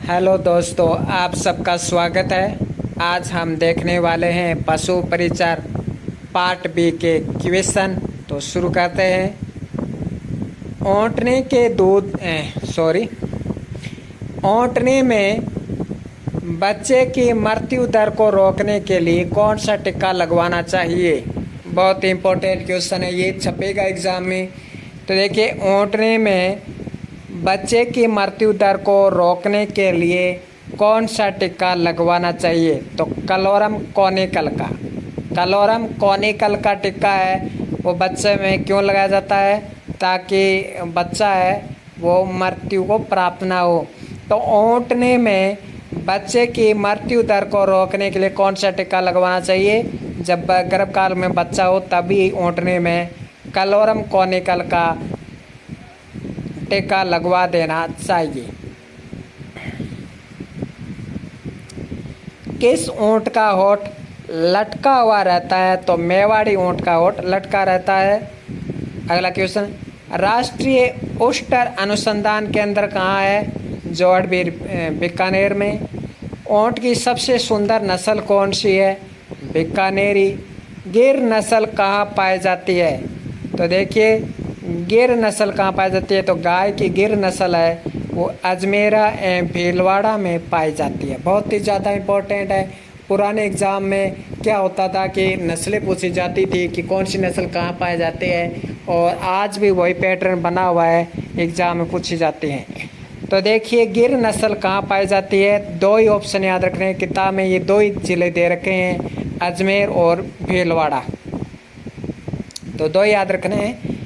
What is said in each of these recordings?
Hello दोस्तों, आप सबका स्वागत है। आज हम देखने वाले हैं पशु परिचर पार्ट बी के क्वेश्चन। तो शुरू करते हैं। ओंटने के दूध ओंटने में बच्चे की मृत्यु दर को रोकने के लिए कौन सा टीका लगवाना चाहिए? बहुत इंपॉर्टेंट क्वेश्चन है, ये छपेगा एग्जाम में। तो देखिए, ओंटने में बच्चे की मृत्यु दर को रोकने के लिए कौन सा टीका लगवाना चाहिए? तो क्लोरम कॉनिकल का टीका है वो बच्चे में क्यों लगाया जाता है? ताकि बच्चा है वो मृत्यु को प्राप्त ना हो। तो ओंटने में बच्चे की मृत्यु दर को रोकने के लिए कौन सा टीका लगवाना चाहिए? जब गर्भकाल में बच्चा हो तभी ओंटने में क्लोरम कॉनिकल का टीका लगवा देना चाहिए। किस ऊंट का होठ लटका हुआ रहता है? तो मेवाड़ी ऊंट का होठ लटका रहता है। अगला क्वेश्चन, राष्ट्रीय उष्टर अनुसंधान केंद्र कहाँ है? जोड़बीर बीकानेर में। ऊंट की सबसे सुंदर नस्ल कौन सी है? बीकानेरी। गिर नस्ल कहाँ पाई जाती है? तो देखिए, गिर नस्ल कहाँ पाई जाती है? तो गाय की गिर नस्ल है वो अजमेरा एवं भीलवाड़ा में पाई जाती है। बहुत ही ज़्यादा इम्पोर्टेंट है। पुराने एग्ज़ाम में क्या होता था कि नस्लें पूछी जाती थी कि कौन सी नस्ल कहाँ पाई जाती है, और आज भी वही पैटर्न बना हुआ है, एग्ज़ाम में पूछी जाती हैं। तो देखिए, गिर नस्ल कहाँ पाई जाती है? दो ही ऑप्शन याद रखने हैं, किताब में ये दो ही ज़िले दे रखे हैं, अजमेर और भीलवाड़ा। तो दो याद रखने हैं।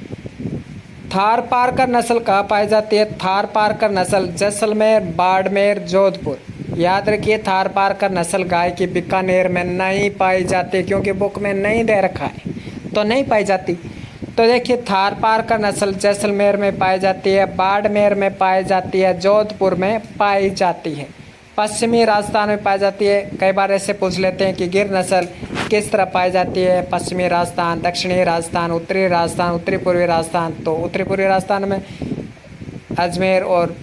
थारपारकर नस्ल कहाँ पाई जाती है? थारपारकर नस्ल जैसलमेर, बाड़मेर, जोधपुर। याद रखिए, थारपारकर नस्ल गाय की बीकानेर में नहीं पाई जाती, क्योंकि बुक में नहीं दे रखा है तो नहीं पाई जाती। तो देखिए, थारपारकर नस्ल जैसलमेर में पाई जाती है, बाड़मेर में पाई जाती है, जोधपुर में पाई जाती है, पश्चिमी राजस्थान में पाई जाती है। कई बार ऐसे पूछ लेते हैं कि गिर नस्ल किस तरह पाई जाती है? पश्चिमी राजस्थान, दक्षिणी राजस्थान, उत्तरी राजस्थान, उत्तरी पूर्वी राजस्थान। तो उत्तरी पूर्वी राजस्थान में अजमेर और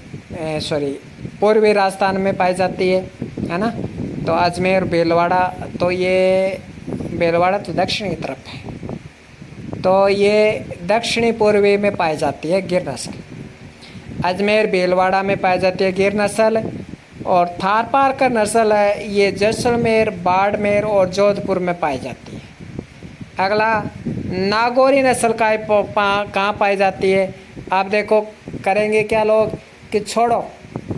पूर्वी राजस्थान में पाई जाती है ना। तो अजमेर, भीलवाड़ा, तो ये भीलवाड़ा तो दक्षिण की तरफ है, तो ये दक्षिणी पूर्वी में पाई जाती है गिर नस्ल। अजमेर, भीलवाड़ा में पाई जाती है गिर नस्ल। और थारपारकर नस्ल है ये जैसलमेर, बाड़मेर और जोधपुर में पाई जाती है। अगला, नागौरी नस्ल कहाँ पाई जाती है? आप देखो, करेंगे क्या लोग कि छोड़ो,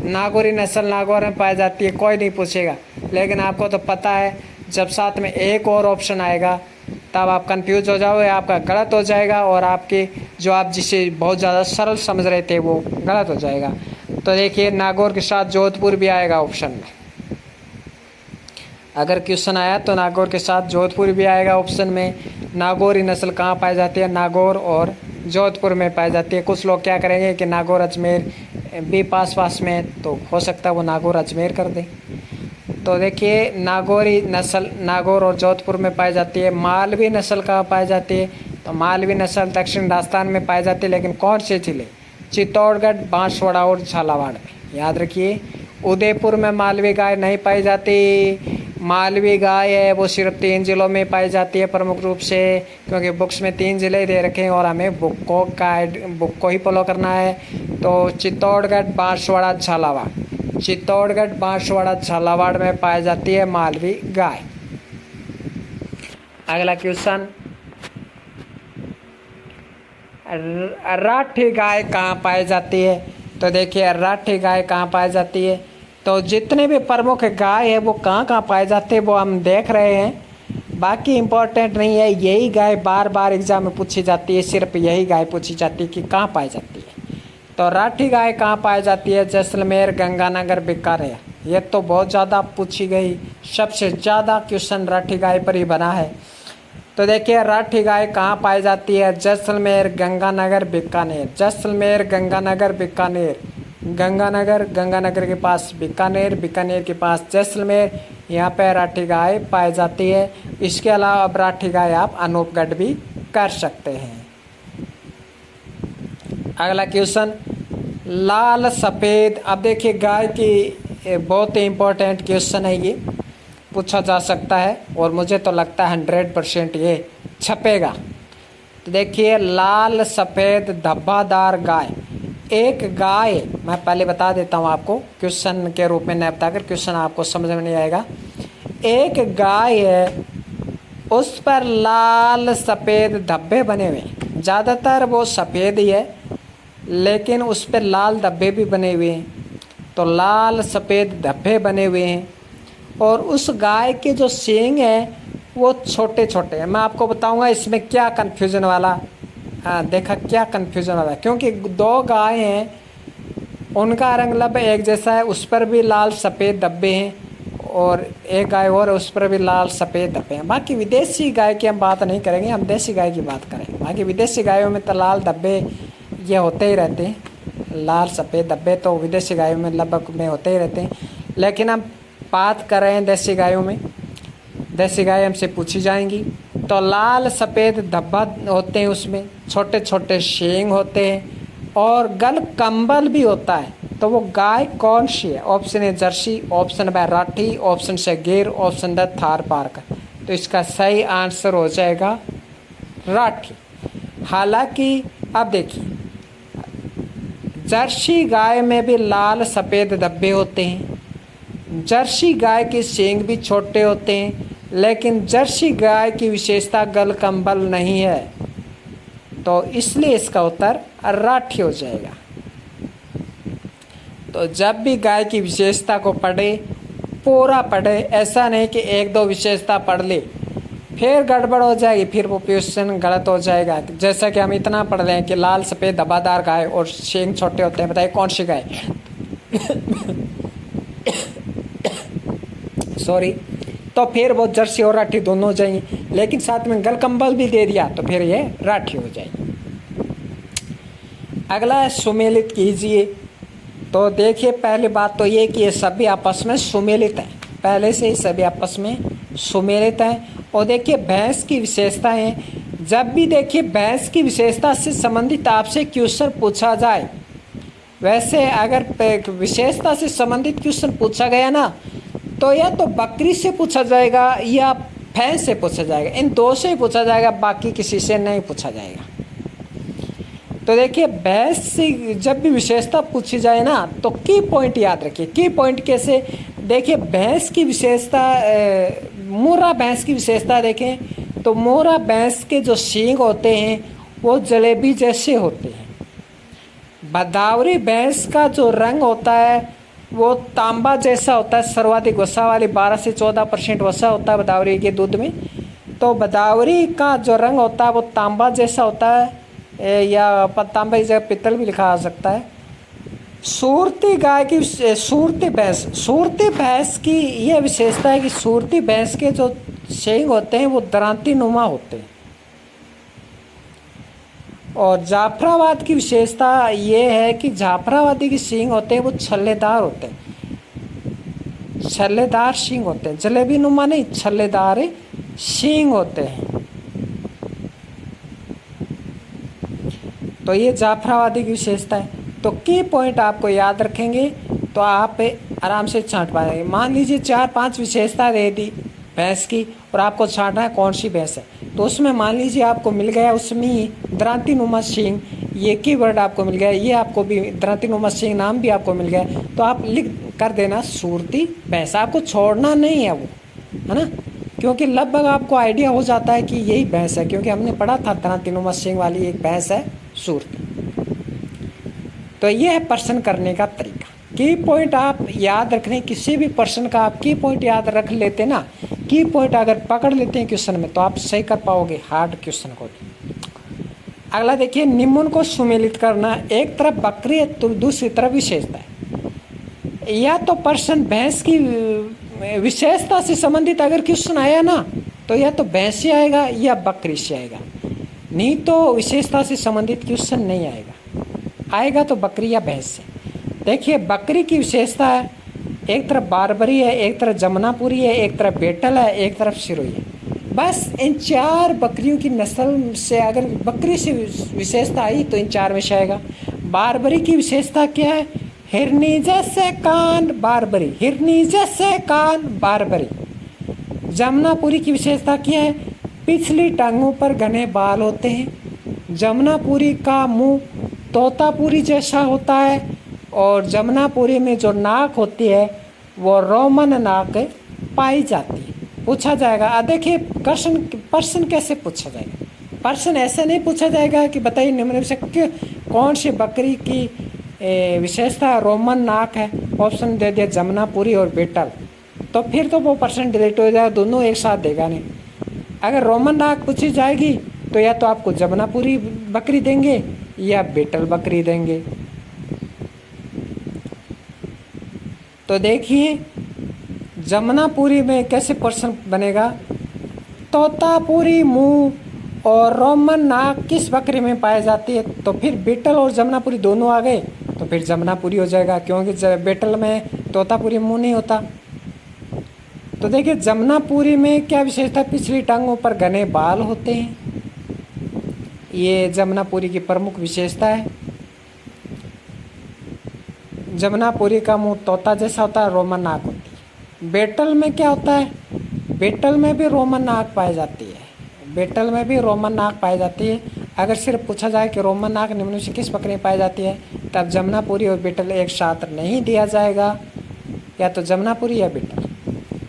नागौरी नस्ल नागौर में पाई जाती है, कोई नहीं पूछेगा। लेकिन आपको तो पता है, जब साथ में एक और ऑप्शन आएगा तब आप कंफ्यूज हो जाओगे, आपका गलत हो जाएगा, और आपके जो आप जिसे बहुत ज़्यादा सरल समझ रहे थे वो गलत हो जाएगा। तो देखिए, नागौर के साथ जोधपुर भी आएगा ऑप्शन में। अगर क्वेश्चन आया तो नागौर के साथ जोधपुर भी आएगा ऑप्शन में। नागौरी नस्ल कहाँ पाई जाती है? नागौर और जोधपुर में पाई जाती है। कुछ लोग क्या करेंगे कि नागौर अजमेर भी पास में, तो हो सकता है वो नागौर अजमेर कर दें। तो देखिए, नागौरी नस्ल नागौर और जोधपुर में पाई जाती है। मालवी नस्ल कहाँ पाई जाती है? तो मालवी नस्ल दक्षिण राजस्थान में पाई जाती है, लेकिन कौन से जिले? चित्तौड़गढ़, बांसवाड़ा और झालावाड़ में। याद रखिए, उदयपुर में मालवी गाय नहीं पाई जाती। मालवी गाय है वो सिर्फ 3 जिलों में पाई जाती है प्रमुख रूप से, क्योंकि बुक्स में 3 जिले दे रखे हैं और हमें बुक को ही फॉलो करना है। तो चित्तौड़गढ़, बांसवाड़ा, झालावाड़। चित्तौड़गढ़, बांसवाड़ा, झालावाड़ में पाई जाती है मालवी गाय। अगला क्वेश्चन, राठी गाय कहाँ पाई जाती है? तो देखिए, राठी गाय कहाँ पाई जाती है? तो जितने भी प्रमुख गाय है वो कहाँ पाए जाते हैं वो हम देख रहे हैं। बाकी इम्पोर्टेंट नहीं है, यही गाय बार बार एग्जाम में पूछी जाती है, सिर्फ यही गाय पूछी जाती है कि कहाँ पाई जाती है। तो राठी गाय कहाँ पाई जाती है? जैसलमेर, गंगानगर, बीकानेर। ये तो बहुत ज़्यादा पूछी गई, सबसे ज़्यादा क्वेश्चन राठी गाय पर ही बना है। तो देखिए, राठी गाय कहाँ पाई जाती है? जैसलमेर, गंगानगर, बीकानेर। जैसलमेर, गंगानगर, बीकानेर। गंगानगर के पास बीकानेर, बीकानेर के पास जैसलमेर, यहाँ पे राठी गाय पाई जाती है। इसके अलावा अब राठी गाय आप अनूपगढ़ भी कर सकते हैं। अगला क्वेश्चन, लाल सफ़ेद। अब देखिए, गाय की ये बहुत ही इम्पोर्टेंट क्वेश्चन है, ये पूछा जा सकता है और मुझे तो लगता है 100% ये छपेगा। तो देखिए, लाल सफ़ेद धब्बादार गाय। एक गाय, मैं पहले बता देता हूँ आपको, क्वेश्चन के रूप में नहीं बताकर, क्वेश्चन आपको समझ में नहीं आएगा। एक गाय है, उस पर लाल सफ़ेद धब्बे बने हुए हैं। ज़्यादातर वो सफ़ेद ही है, लेकिन उस पर लाल धब्बे भी बने हुए हैं। तो लाल सफ़ेद धब्बे बने हुए हैं और उस गाय के जो सींग है वो छोटे छोटे हैं। मैं आपको बताऊंगा इसमें क्या कन्फ्यूज़न वाला, देखा क्या कन्फ्यूज़न वाला, क्योंकि दो गाय हैं, उनका रंग लगभग एक जैसा है, उस पर भी लाल सफ़ेद धब्बे हैं, और एक गाय और उस पर भी लाल सफ़ेद धब्बे हैं। बाकी विदेशी गाय की हम बात नहीं करेंगे, हम देसी गाय की बात करेंगे। बाकी विदेशी गायों में तो लाल धब्बे ये होते ही रहते हैं, लाल सफ़ेद धब्बे तो विदेशी गायों में लगभग में होते ही रहते हैं। लेकिन हम बात कर रहे हैं देसी गायों में, देसी गाय हमसे पूछी जाएंगी तो लाल सफ़ेद धब्बा होते हैं, उसमें छोटे छोटे सींग होते हैं और गल कंबल भी होता है। तो वो गाय कौन सी है? Option A Jersey, option B Rathi, option C Gir, option the Thar Parker. तो इसका सही आंसर हो जाएगा राठी। हालांकि अब देखिए, जर्सी गाय में भी लाल सफ़ेद धब्बे होते हैं, जर्सी गाय के सींग भी छोटे होते हैं, लेकिन जर्सी गाय की विशेषता गल कंबल नहीं है। तो इसलिए इसका उत्तर राठी हो जाएगा। तो जब भी गाय की विशेषता को पढ़े, पूरा पढ़े, ऐसा नहीं कि एक दो विशेषता पढ़ ले फिर गड़बड़ हो जाएगी, फिर वो क्वेश्चन गलत हो जाएगा। जैसा कि हम इतना पढ़ रहे हैं कि लाल सफ़ेद धब्बादार गाय और सींग छोटे होते हैं, बताइए कौन सी गाय? सॉरी। तो फिर वो जर्सी और राठी दोनों हो जाएंगे, लेकिन साथ में गल कंबल भी दे दिया तो फिर ये राठी हो जाएगी। अगला है सुमेलित कीजिए। तो देखिए, पहली बात तो ये कि ये सभी आपस में सुमेलित हैं, पहले से ही सभी आपस में सुमेलित हैं। और देखिए, भैंस की विशेषताएं, जब भी देखिए भैंस की विशेषता से संबंधित आपसे क्वेश्चन पूछा जाए, वैसे अगर विशेषता से संबंधित क्वेश्चन पूछा गया ना, तो या तो बकरी से पूछा जाएगा या भैंस से पूछा जाएगा, इन दो से ही पूछा जाएगा, बाकी किसी से नहीं पूछा जाएगा। तो देखिए, भैंस से जब भी विशेषता पूछी जाए ना, तो की पॉइंट याद रखिए। की पॉइंट कैसे? देखिए, भैंस की विशेषता, मोरा भैंस की विशेषता देखें तो मोरा भैंस के जो सींग होते हैं वो जलेबी जैसे होते हैं। भदावरी भैंस का जो रंग होता है वो तांबा जैसा होता है, सर्वाधिक वसा वाली 12 से 14% वसा होता है भदावरी के दूध में। तो भदावरी का जो रंग होता है वो तांबा जैसा होता है, या तांबा की जगह पित्तल भी लिखा आ सकता है। सूरती गाय की, सूरती भैंस की यह विशेषता है कि सूरती भैंस के जो सींग होते हैं वो दरांती नुमा होते हैं। और जाफराबाद की विशेषता ये है कि जाफराबादी के सींग होते हैं वो छल्लेदार होते हैं, छल्लेदार सींग होते हैं, जलेबी नुमा नहीं, छल्लेदार सींग होते हैं। तो ये जाफराबादी की विशेषता है। तो की पॉइंट आपको याद रखेंगे तो आप आराम से छांट पाएंगे। मान लीजिए 4-5 विशेषता दे दी भैंस की और आपको छांटना है कौन सी भैंस है, तो उसमें मान लीजिए आपको मिल गया उसमें दरांती नुमा सींग, ये कीवर्ड आपको मिल गया, ये आपको भी दरांती नुमा सींग नाम भी आपको मिल गया, तो आप लिख कर देना सूरती भैंस। आपको छोड़ना नहीं है वो, है ना, क्योंकि लगभग आपको आइडिया हो जाता है कि यही भैंस है, क्योंकि हमने पढ़ा था दरांती नुमा सींग वाली एक भैंस है सूरती। तो ये है प्रश्न करने का तरीका। की पॉइंट आप याद रखने, किसी भी प्रश्न का आप की पॉइंट याद रख लेते ना, की पॉइंट अगर पकड़ लेते हैं क्वेश्चन में, तो आप सही कर पाओगे हार्ड क्वेश्चन को। अगला देखिए, निम्न को सुमेलित करना। एक तरफ बकरी है तो दूसरी तरफ विशेषता है। या तो प्रश्न भैंस की विशेषता से संबंधित अगर क्वेश्चन आया ना, तो या तो भैंस से आएगा या बकरी से आएगा, नहीं तो विशेषता से संबंधित क्वेश्चन नहीं आएगा। आएगा तो बकरी या भैंस से। देखिए, बकरी की विशेषता है, एक तरफ बारबरी है, एक तरफ जमुनापुरी है, एक तरफ बेटल है, एक तरफ सिरोही है। बस इन 4 बकरियों की नस्ल से अगर बकरी से विशेषता आई तो इन 4 में से आएगा। बारबरी की विशेषता क्या है? हिरनी जैसे कान बारबरी, हिरनी जैसे कान बारबरी। जमुनापुरी की विशेषता क्या है? पिछली टांगों पर घने बाल होते हैं। जमुनापुरी का मुंह तोतापुरी जैसा होता है और जमुनापुरी में जो नाक होती है वो रोमन नाक पाई जाती है। पूछा जाएगा, देखिए प्रश्न कैसे पूछा जाएगा? प्रश्न ऐसे नहीं पूछा जाएगा कि बताइए निम्न में से कौन सी बकरी की विशेषता रोमन नाक है। ऑप्शन दे दिया जमुनापुरी और बीटल, तो फिर तो वो प्रश्न डिलीट हो जाएगा, दोनों एक साथ देगा नहीं। अगर रोमन नाक पूछी जाएगी तो या तो आपको जमुनापुरी बकरी देंगे या बीटल बकरी देंगे। तो देखिए जमुनापुरी में कैसे प्रश्न बनेगा? तोतापुरी मुंह और रोमन नाक किस बकरी में पाई जाती है? तो फिर बीटल और जमुनापुरी दोनों आ गए, तो फिर जमुनापुरी हो जाएगा, क्योंकि बीटल में तोतापुरी मुंह नहीं होता। तो देखिए जमुनापुरी में क्या विशेषता? पिछली टांगों पर घने बाल होते हैं, ये जमुनापुरी की प्रमुख विशेषता है। जमुनापुरी का मुंह तोता जैसा होता है, रोमन नाक होती है। बीटल में क्या होता है? बीटल में भी रोमन नाक पाई जाती है, बीटल में भी रोमन नाक पाई जाती है। अगर सिर्फ पूछा जाए कि रोमन नाक निम्न से किस बकरी में पाई जाती है, तब जमुनापुरी और बीटल एक साथ नहीं दिया जाएगा, या तो जमुनापुरी या बीटल।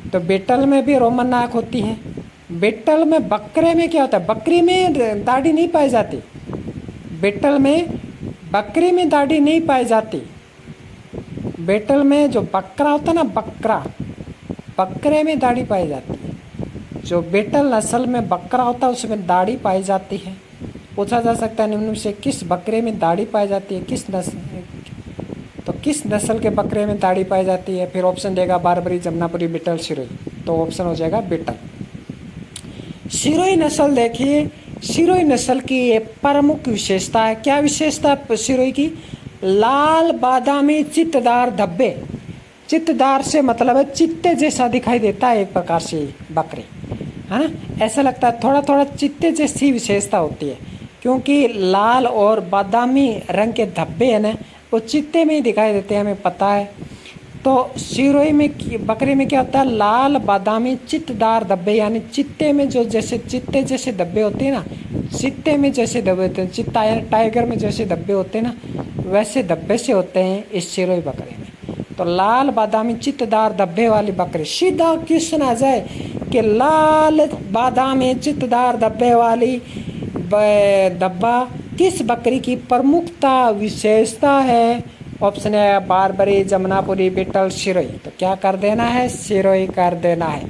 तो बीटल में भी रोमन नाक होती है। बीटल में बकरे में क्या होता है? बकरी में दाढ़ी नहीं पाई जाती, बीटल में बकरी में दाढ़ी नहीं पाई जाती। बीटल में जो बकरा होता है ना, बकरा, बकरे में दाढ़ी पाई जाती है। जो बीटल नस्ल में बकरा होता है उसमें दाढ़ी पाई जाती है। पूछा जा सकता है निम्न से किस बकरे में दाढ़ी पाई जाती है, किस नस्ल, तो किस नस्ल के बकरे में दाढ़ी पाई जाती है? फिर ऑप्शन देगा बारबरी, जमुनापुरी, बीटल, सिरोही, तो ऑप्शन हो जाएगा बीटल। सिरोही नस्ल देखिए, सिरोही नस्ल की ये प्रमुख विशेषता है। क्या विशेषता सिरोही की? लाल बादामी चित्तदार धब्बे। चित्तदार से मतलब है चित्ते जैसा दिखाई देता है एक प्रकार से बकरी, है ना, ऐसा लगता है, थोड़ा थोड़ा चित्ते जैसी विशेषता होती है, क्योंकि लाल और बादामी रंग के धब्बे है ना, वो चित्ते में ही दिखाई देते हैं, हमें पता है। तो सिरोही में बकरी में क्या होता है? लाल बादामी चित्तदार धब्बे, यानी चित्ते में जो जैसे चित्ते जैसे धब्बे होते हैं ना, चित्ते में जैसे धब्बे होते हैं, चित्ता टाइगर में जैसे धब्बे होते हैं ना, वैसे धब्बे से होते हैं इस सिरोही बकरी में। तो लाल बादामी चित्तदार धब्बे वाली बकरी। सीधा क्वेश्चन आ जाए कि लाल बादामी चित्तदार धब्बे वाली धब्बा किस बकरी की प्रमुखता विशेषता है? ऑप्शन है बारबरी, जमुनापुरी, बीटल, सिरोही। तो क्या कर देना है? सिरोही कर देना है।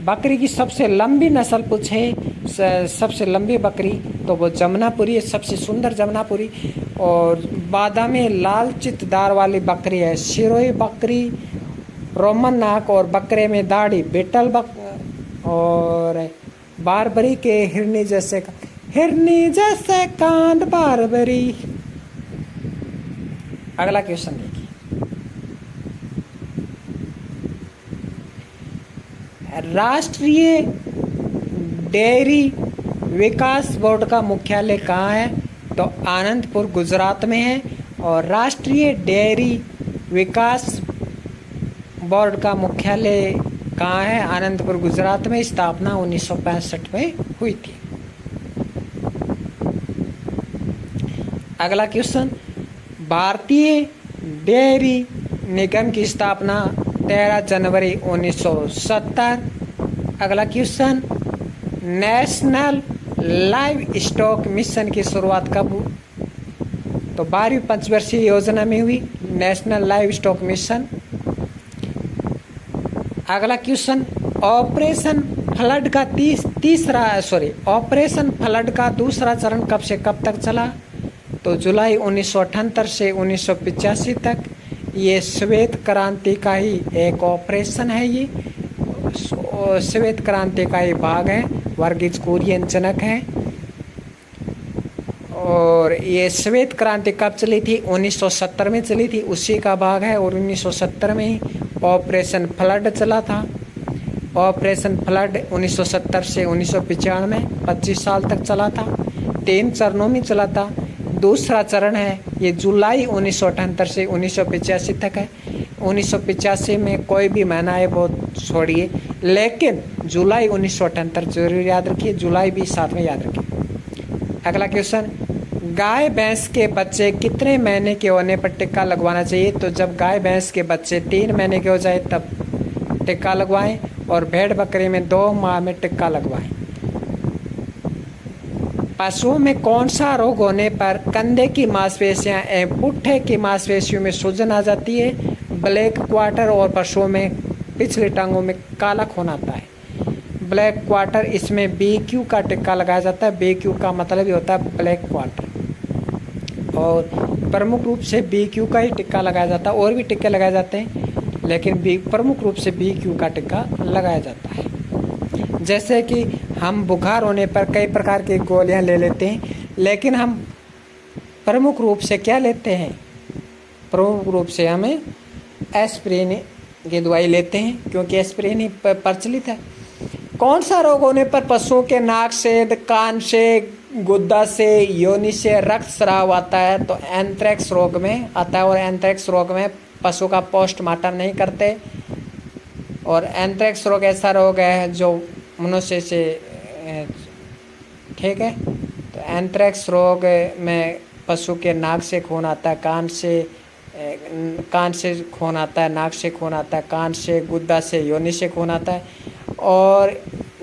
बकरी की सबसे लंबी नस्ल पूछे, सबसे लंबी बकरी, तो वो जमुनापुरी है, सबसे सुंदर जमुनापुरी। और बादामी लाल चित्तदार वाली बकरी है सिरोही बकरी। रोमन नाक और बकरे में दाढ़ी बीटल और बारबरी के हिरनी जैसे कान बारबरी। अगला क्वेश्चन देखिए, राष्ट्रीय डेयरी विकास बोर्ड का मुख्यालय कहाँ है? तो आनंदपुर गुजरात में है। और राष्ट्रीय डेयरी विकास बोर्ड का मुख्यालय कहाँ है? आनंदपुर गुजरात में। स्थापना 1965 में हुई थी। अगला क्वेश्चन, भारतीय डेयरी निगम की स्थापना 13 जनवरी 1970। अगला question, national live stock mission की शुरुआत कब हुई? तो 12वीं पंचवर्षीय योजना में हुई, नेशनल लाइव स्टॉक मिशन। अगला क्वेश्चन, ऑपरेशन फ्लड का ऑपरेशन फ्लड का दूसरा चरण कब से कब तक चला? तो जुलाई 1978 से 1985 तक। ये श्वेत क्रांति का ही एक ऑपरेशन है, ये श्वेत क्रांति का ही भाग है, वर्गीज कुरियन जनक है। और ये श्वेत क्रांति कब चली थी? 1970 में चली थी, उसी का भाग है। और 1970 में ही ऑपरेशन फ्लड चला था। ऑपरेशन फ्लड 1970 से 1995 25 साल तक चला था, 3 चरणों में चला था। दूसरा चरण है ये जुलाई 1978 से 1985 तक है। 1985 में कोई भी महीना है वो छोड़िए, लेकिन जुलाई 1978 जरूर याद रखिए, जुलाई भी साथ में याद रखिए। अगला क्वेश्चन, गाय भैंस के बच्चे कितने महीने के होने पर टीका लगवाना चाहिए? तो जब गाय भैंस के बच्चे 3 महीने के हो जाए तब टीका लगवाएं, और भेड़ बकरी में 2 माह में टीका लगवाएं। पशुओं में कौन सा रोग होने पर कंधे की मांसपेशियां एवं पुट्ठे की मांसपेशियों में सूजन आ जाती है? ब्लैक क्वार्टर, और पशुओं में पिछली टांगों में काला खून आता है। ब्लैक क्वार्टर, इसमें BQ का टीका लगाया जाता है। BQ का मतलब ही होता है ब्लैक क्वार्टर, और प्रमुख रूप से BQ का ही टीका लगाया जाता है। और भी टीके लगाए जाते हैं, लेकिन प्रमुख रूप से BQ का टीका लगाया जाता है। जैसे कि हम बुखार होने पर कई प्रकार की गोलियां ले लेते हैं, लेकिन हम प्रमुख रूप से क्या लेते हैं? प्रमुख रूप से हमें एस्प्रिन की दवाई लेते हैं, क्योंकि एस्प्रिन ही प्रचलित है। कौन सा रोग होने पर पशुओं के नाक से, कान से, गुद्दा से, योनि से रक्तस्राव आता है? तो एंथ्रेक्स रोग में आता है, और एंथ्रेक्स रोग में पशु का पोस्टमार्टम नहीं करते। और एंथ्रेक्स रोग ऐसा रोग है जो मनुष्य से, ठीक है, तो एंथ्रेक्स रोग में पशु के नाक से खून आता है, कान से खून आता है, नाक से खून आता है, कान से, गुद्दा से, योनि से खून आता है। और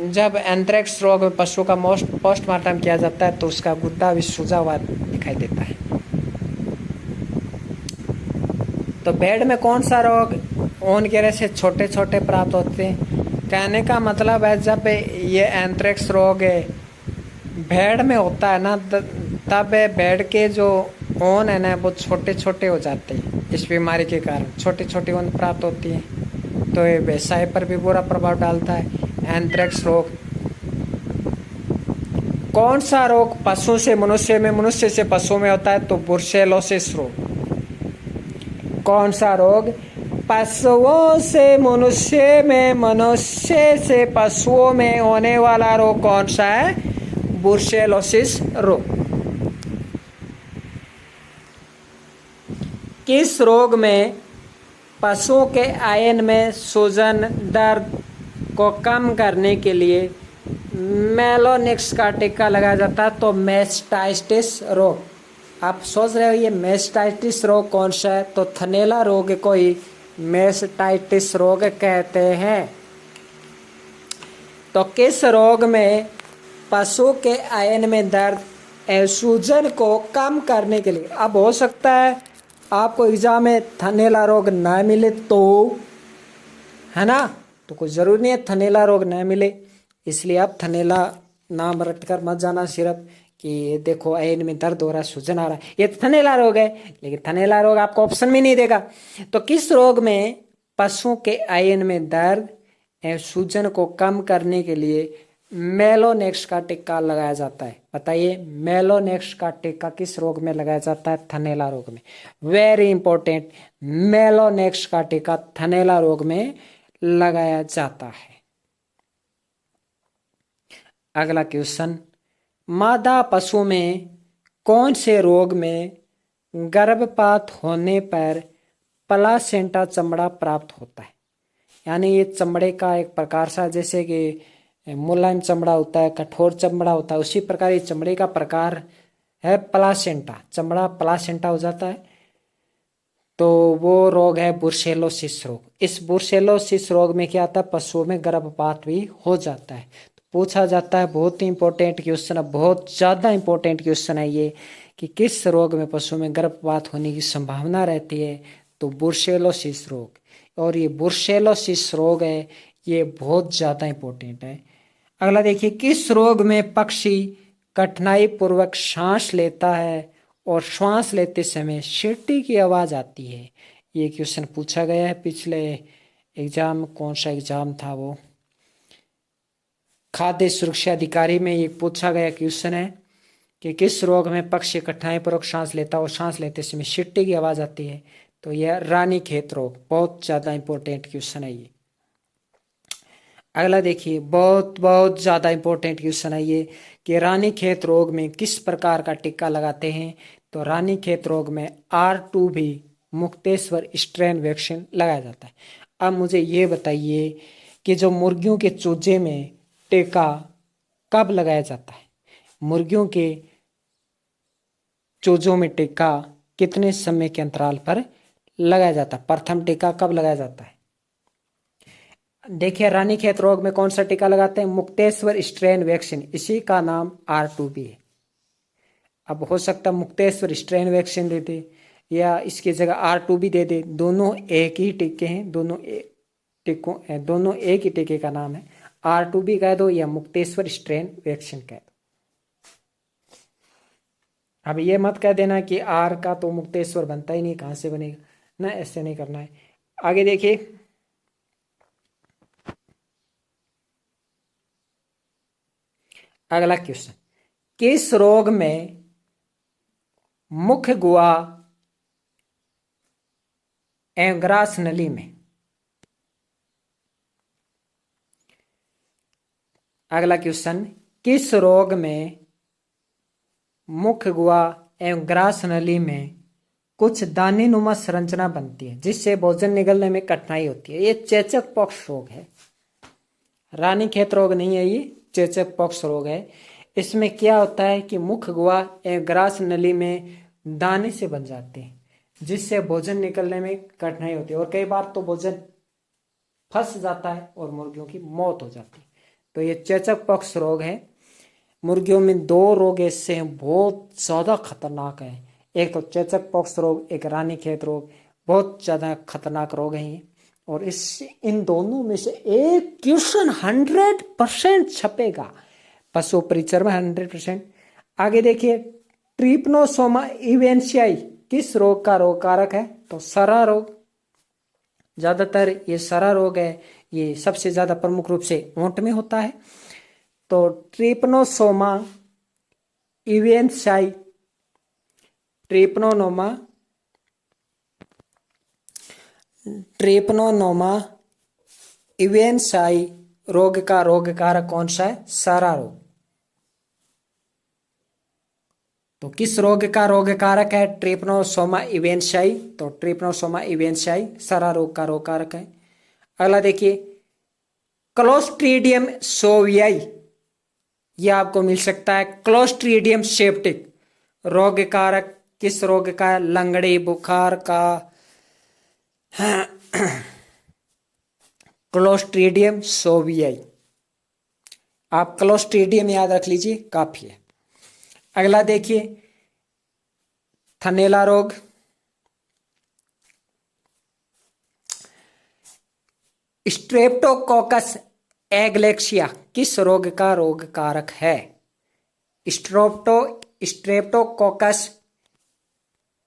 जब एंथ्रेक्स रोग में पशु का पोस्टमार्टम किया जाता है तो उसका गुद्दा भी सूजा हुआ दिखाई देता है। तो भेड़ में कौन सा रोग ऊन गिरे से छोटे छोटे प्राप्त होते हैं? कहने का मतलब है जब ये एंथ्रेक्स रोग भेड़ में होता है ना, तब भेड़ के जो ऊन है ना वो छोटे छोटे हो जाते हैं। इस बीमारी के कारण छोटी छोटी ऊन प्राप्त होती है, तो ये व्यवसाय पर भी बुरा प्रभाव डालता है एंथ्रेक्स रोग। कौन सा रोग पशु से मनुष्य में, मनुष्य से पशु में होता है? तो ब्रुसेलोसिस रोग। कौन सा रोग पशुओं से मनुष्य में, मनुष्य से पशुओं में होने वाला रोग कौन सा है? ब्रुसेलोसिस रोग। किस रोग में पशुओं के आयन में सूजन, दर्द को कम करने के लिए मेलोनेक्स का टीका लगाया जाता है? तो मेस्टाइटिस रोग। आप सोच रहे हो ये मेस्टाइटिस रोग कौन सा है? तो थनैला रोग को ही मेस्टाइटिस रोग कहते हैं। तो किस रोग में पशु के आयन में दर्द एवं सूजन को कम करने के लिए, अब हो सकता है आपको एग्जाम में थनैला रोग ना मिले तो, है ना, तो कोई ज़रूरी नहीं है थनैला रोग ना मिले, इसलिए आप थनैला नाम रटकर मत जाना सिर्फ कि देखो आयन में दर्द हो रहा है, सूजन आ रहा है, ये थनैला रोग है। लेकिन थनैला रोग आपको ऑप्शन में नहीं देगा। तो किस रोग में पशुओं के आयन में दर्द एवं सूजन को कम करने के लिए मेलोनेक्स का टीका लगाया जाता है? बताइए, मेलोनेक्स का टीका किस रोग में लगाया जाता है? थनैला रोग में। वेरी इंपॉर्टेंट, मेलोनेक्स का टीका थनैला रोग में लगाया जाता है। अगला क्वेश्चन, मादा पशु में कौन से रोग में गर्भपात होने पर प्लासेंटा चमड़ा प्राप्त होता है? यानी ये चमड़े का एक प्रकार सा, जैसे कि मुलायम चमड़ा होता है, कठोर चमड़ा होता है, उसी प्रकार ये चमड़े का प्रकार है प्लासेंटा, चमड़ा प्लासेंटा हो जाता है। तो वो रोग है ब्रुसेलोसिस रोग। इस ब्रुसेलोसिस रोग में क्या आता है? पशुओं में गर्भपात भी हो जाता है। तो पूछा जाता है, बहुत ही इंपॉर्टेंट क्वेश्चन है, बहुत ज़्यादा इंपॉर्टेंट क्वेश्चन है ये, कि किस रोग में पशु में गर्भपात होने की संभावना रहती है? तो ब्रुसेलोसिस रोग। और ये ब्रुसेलोसिस रोग है, ये बहुत ज़्यादा इंपॉर्टेंट है। अगला देखिए, किस रोग में पक्षी कठिनाई पूर्वक सांस लेता है और श्वास लेते समय सीटी की आवाज़ आती है? ये क्वेश्चन पूछा गया है पिछले एग्जाम, कौन सा एग्जाम था वो, खाद्य सुरक्षा अधिकारी में ये पूछा गया क्वेश्चन है कि किस रोग में पक्षी कठिनाई पूर्वक सांस लेता है और सांस लेते समय सीटी की आवाज़ आती है? तो यह रानीखेत रोग। बहुत ज़्यादा इंपॉर्टेंट क्वेश्चन है ये। अगला देखिए, बहुत बहुत ज़्यादा इंपॉर्टेंट क्वेश्चन है ये, कि रानीखेत रोग में किस प्रकार का टीका लगाते हैं? तो रानीखेत रोग में R2 भी मुक्तेश्वर स्ट्रेन वैक्सीन लगाया जाता है। अब मुझे ये बताइए कि जो मुर्गियों के चूजे में टीका कब लगाया जाता है? मुर्गियों के चूजों में टीका कितने समय के अंतराल पर लगाया जाता है? प्रथम टीका कब लगाया जाता है? देखिए, रानीखेत रोग में कौन सा टीका लगाते हैं? मुक्तेश्वर स्ट्रेन वैक्सीन, इसी का नाम R2 भी है। अब हो सकता है मुक्तेश्वर स्ट्रेन वैक्सीन दे दे या इसकी जगह R2 भी दे दे, दोनों एक ही टीके हैं, दोनों एक ही टीके का नाम है। R2 भी कह दो या मुक्तेश्वर स्ट्रेन वैक्सीन कह दो। अब ये मत कह देना कि R का तो मुक्तेश्वर बनता ही नहीं, कहां से बनेगा ना, ऐसे नहीं करना है। आगे देखिए, अगला क्वेश्चन, किस रोग में मुख्य गुहा एवं ग्रास नली में, अगला क्वेश्चन, किस रोग में मुख्य गुहा एवं ग्रास नली में कुछ दानेनुमा संरचना बनती है जिससे भोजन निगलने में कठिनाई होती है? ये चेचक पॉक्स रोग है, रानीखेत रोग नहीं है, ये चेचक पॉक्स रोग है। इसमें क्या होता है कि मुख्य गुहा एवं ग्रास नली में दाने से बन जाते हैं जिससे भोजन निकलने में कठिनाई होती है और कई बार तो भोजन फंस जाता है और मुर्गियों की मौत हो जाती है। तो ये चेचक पॉक्स रोग है। मुर्गियों में दो रोग ऐसे हैं बहुत ज्यादा खतरनाक है, एक तो चेचक पॉक्स रोग, एक रानीखेत रोग, बहुत ज्यादा खतरनाक रोग है ये। और इन दोनों में से एक क्वेश्चन 100% छपेगा पशु परिचर में, 100%। आगे देखिए, ट्रिपनोसोमा इवेंशियाई किस रोग का रोग कारक है? तो सरा रोग। ज्यादातर ये सरा रोग है, ये सबसे ज्यादा प्रमुख रूप से ऊंट में होता है। तो ट्रिपनोसोमा इवेंशियाई, ट्रिपनोनोमा इवेंशियाई रोग का रोग कारक कौन सा है? सरा रोग। तो किस रोग का रोग कारक है? ट्रिपनोसोमा इवेंशियाई। तो ट्रिपनोसोमा इवेंशियाई सरा रोग का रोग कारक है। अगला देखिए, क्लोस्ट्रीडियम सोवियाई, यह आपको मिल सकता है। क्लोस्ट्रीडियम सेप्टिक रोग कारक किस रोग का है? लंगड़ी बुखार का क्लोस्ट्रीडियम सोवियाई। आप क्लोस्ट्रीडियम याद रख लीजिए, काफी है। अगला देखिए, थनैला रोग। स्ट्रेप्टोकोकस एग्लेक्सिया किस रोग का रोग कारक है?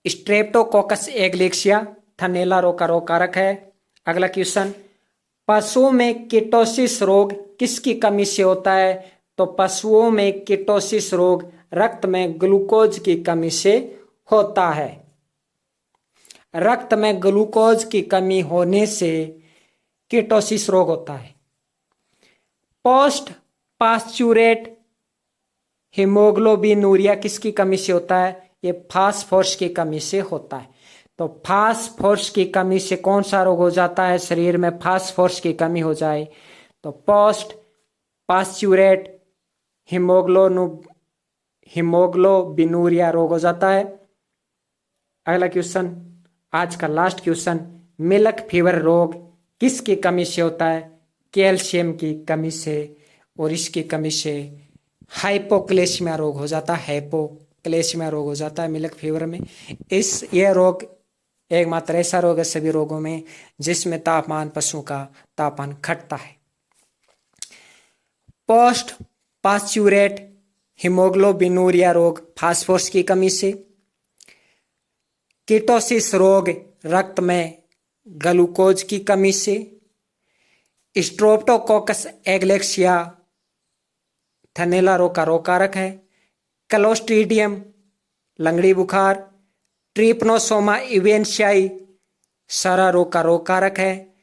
स्ट्रेप्टोकोकस एग्लेक्सिया थनैला रोग का रोग कारक है। अगला क्वेश्चन, पशुओं में कीटोसिस रोग किसकी कमी से होता है? तो पशुओं में कीटोसिस रोग रक्त में ग्लूकोज की कमी से होता है। रक्त में ग्लूकोज की कमी होने से कीटोसिस रोग होता है। पोस्ट पास्चुरेट हीमोग्लोबिनूरिया किसकी कमी से होता है? ये फास्फोरस की कमी से होता है। तो फास्फोरस की कमी से कौन सा रोग हो जाता है? शरीर में फास्फोरस की कमी हो जाए तो पोस्ट पास्चुरेट हीमोग्लोबिनूरिया रोग हो जाता है। अगला क्वेश्चन, आज का लास्ट क्वेश्चन, मिल्क फीवर रोग किसकी कमी से होता है? कैल्शियम की कमी से, और इसकी कमी से हाइपोक्लेशिया रोग हो जाता है। हाइपोक्लेशिया रोग हो जाता है मिल्क फीवर में। यह रोग एकमात्र ऐसा रोग है सभी रोगों में जिसमें तापमान, पशुओं का तापमान घटता है। पोस्ट पास्चुरेट हीमोग्लोबिनूरिया रोग फास्फोरस की कमी से, कीटोसिस रोग रक्त में ग्लूकोज की कमी से, स्ट्रेप्टोकोकस एग्लेक्सिया थनैला रोग का रोग कारक है, क्लोस्ट्रीडियम लंगड़ी बुखार, ट्रिपनोसोमा इवेंशियाई सरा रोग का रोग कारक है,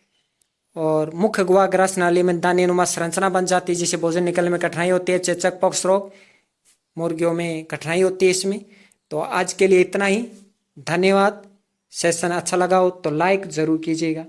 और मुख्य गुहा ग्रस नाली में दानेनुमा संरचना बन जाती है जिससे भोजन निकलने में कठिनाई होती है। चेचक पॉक्स रोग मुर्गियों में कठिनाई होती है इसमें। तो आज के लिए इतना ही, धन्यवाद। सेशन अच्छा लगा हो तो लाइक ज़रूर कीजिएगा।